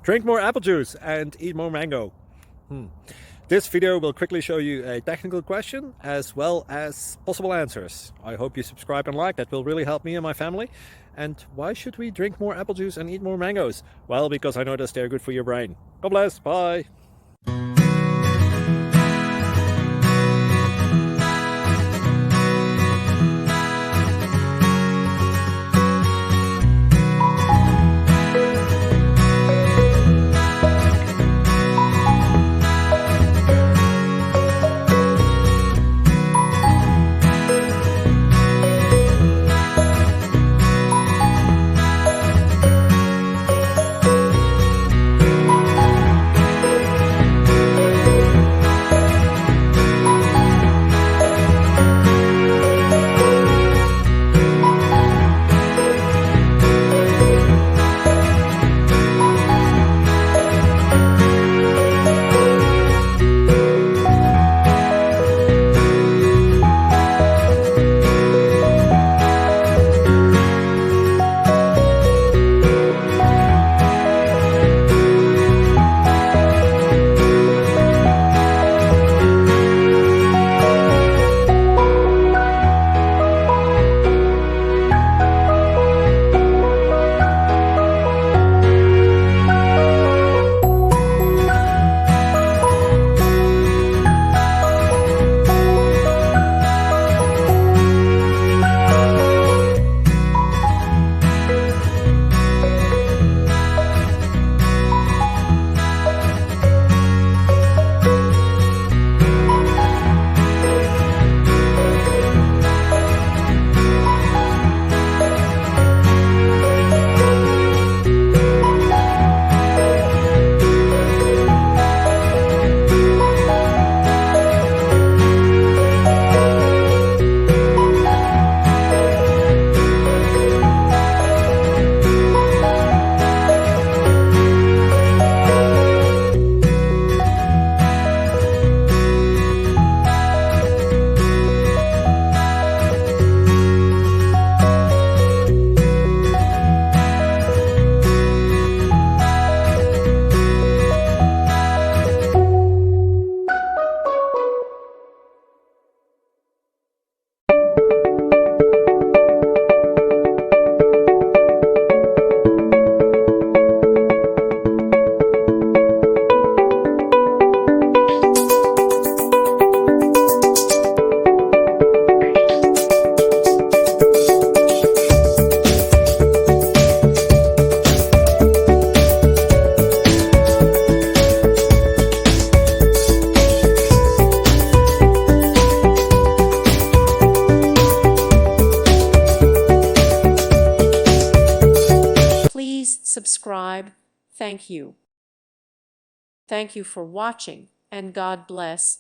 Drink more apple juice and eat more mango. This video will quickly show you a technical question as well as possible answers. I hope you subscribe and like, that will really help me and my family. And why should we drink more apple juice and eat more mangoes? Well, because I noticed they're good for your brain. God bless, bye. Please subscribe. Thank you. Thank you for watching, and God bless.